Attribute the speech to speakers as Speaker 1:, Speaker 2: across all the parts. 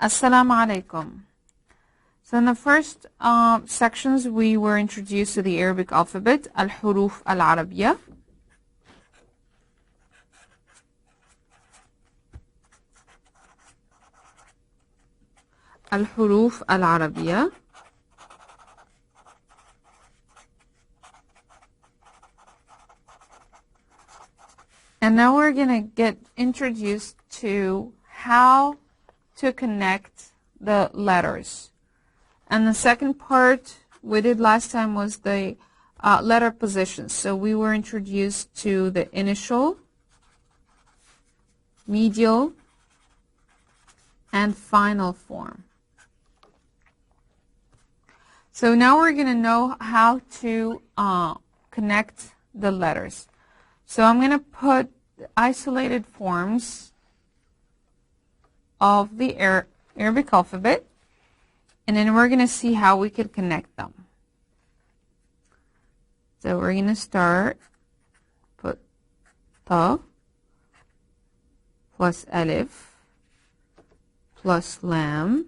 Speaker 1: Assalamu alaikum. So in the first sections, we were introduced to the Arabic alphabet, al-huruf al-Arabiya. Al-huruf al-Arabiya. And now we're going to get introduced to how to connect the letters. And the second part we did last time was the letter positions. So we were introduced to the initial, medial, and final form. So now we're going to know how to connect the letters. So I'm going to put isolated forms of the Arabic alphabet, and then we're going to see how we can connect them. So we're going to start, put ta plus alif plus lam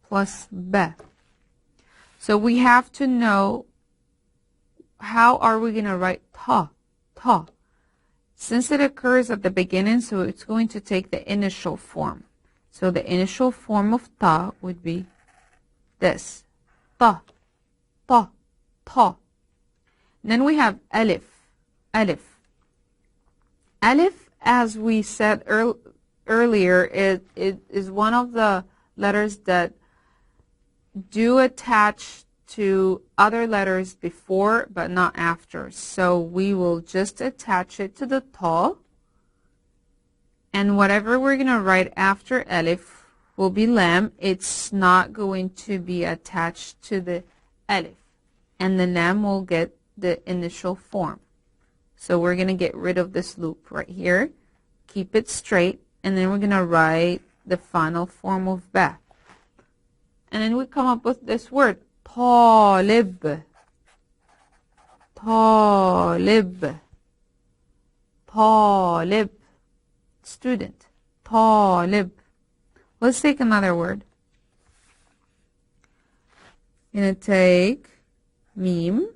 Speaker 1: plus ba. So we have to know how are we going to write ta, ta. Since it occurs at the beginning, so it's going to take the initial form. So the initial form of ta would be this. Ta, ta, ta. Then we have alif, alif. Alif, as we said earlier, it is one of the letters that do attach to other letters before but not after. So we will just attach it to the ta, and whatever we're going to write after alif will be lam. It's not going to be attached to the alif, and the lam will get the initial form. So we're going to get rid of this loop right here, keep it straight, and then we're going to write the final form of ba. And then we come up with this word, talib, talib, talib, student, talib. Let's take another word. I'm going to take mim,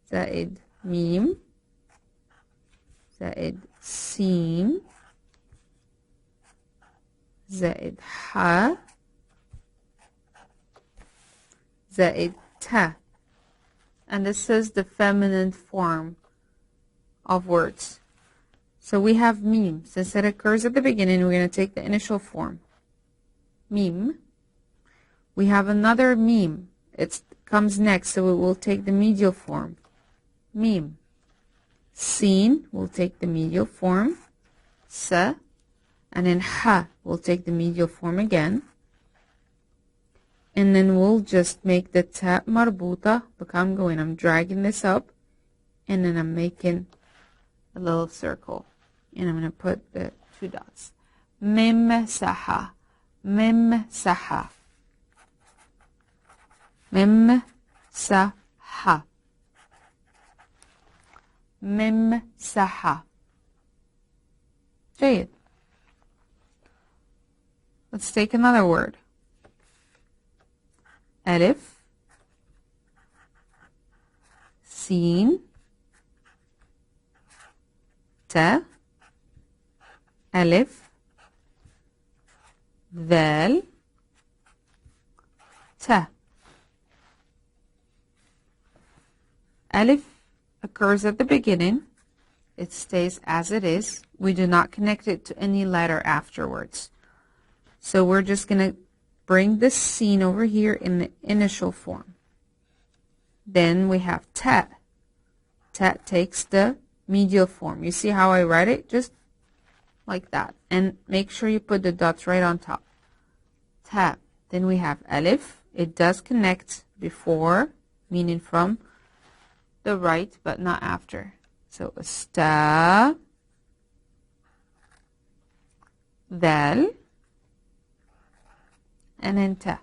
Speaker 1: zaid mim, zaid sin, زائد ح زائد ta. And this is the feminine form of words. So we have mim. Since it occurs at the beginning, we're going to take the initial form. Mim. We have another mim. It comes next, so it will take the medial form. Mim. Sin will take the medial form. Sa. And then ha will take the medial form again. And then we'll just make the ta marbuta. Look how I'm going. I'm dragging this up. And then I'm making a little circle. And I'm going to put the two dots. Mim saha. Mim saha. Mim saha. Mim saha. جيد. Let's take another word. Alif, sin, ta, alif, ذال, ta. Alif occurs at the beginning. It stays as it is. We do not connect it to any letter afterwards. So we're just going to bring this sin over here in the initial form. Then we have ta. Ta takes the medial form. You see how I write it? Just like that. And make sure you put the dots right on top. Ta. Then we have alif. It does connect before, meaning from the right, but not after. So sta, dal, and then ta.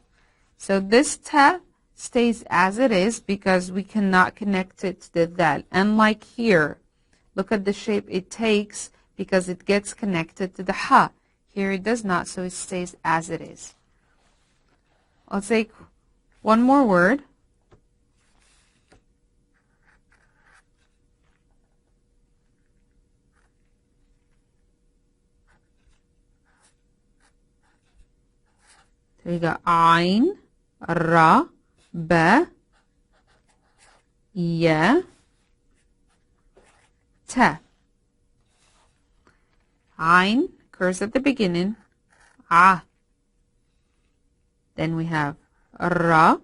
Speaker 1: So this ta stays as it is because we cannot connect it to the dal. Unlike here, look at the shape it takes because it gets connected to the ha. Here it does not, so it stays as it is. I'll take one more word. So we got Ain, Ra, Ba, Ya, Ta. Ain occurs at the beginning. Ah. Then we have Ra.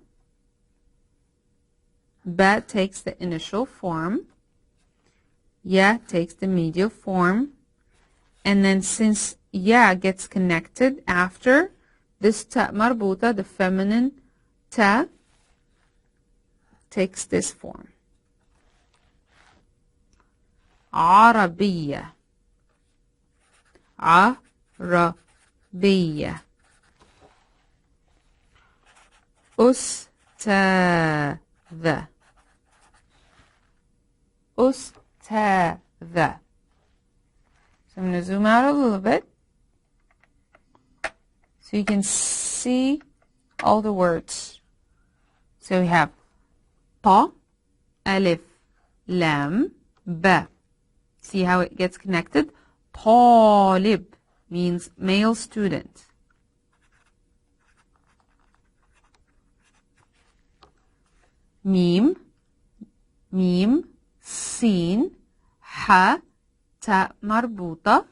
Speaker 1: Ba takes the initial form. Ya takes the medial form. And then since Ya gets connected after this ta marbuta, the feminine ta, takes this form. Arabiya. Arabiya. Ustadha. Ustadha. So I'm going to zoom out a little bit so you can see all the words. So we have ta, alif, lam, ba. See how it gets connected? Talib means male student. Mim, mim, sin, ha, ta marbuta,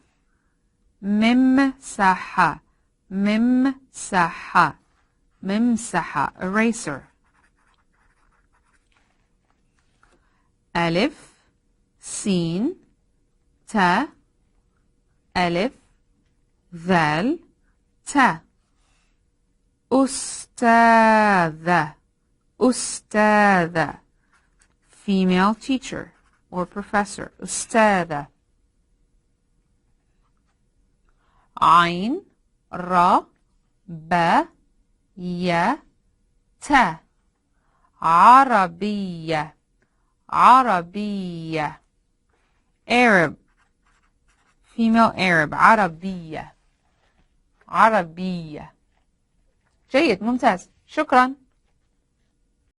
Speaker 1: mimsaha, mimsaha, mimsaha, eraser. Alif, sin, ta, alif, ذال, ta. Ustadha, ustadha, female teacher or professor. Ustadha. Ain, ra, ba, ya, ta. Arabiya, Arabiya. Arab, female Arab. عربية عربية. جيد، ممتاز، شكرا.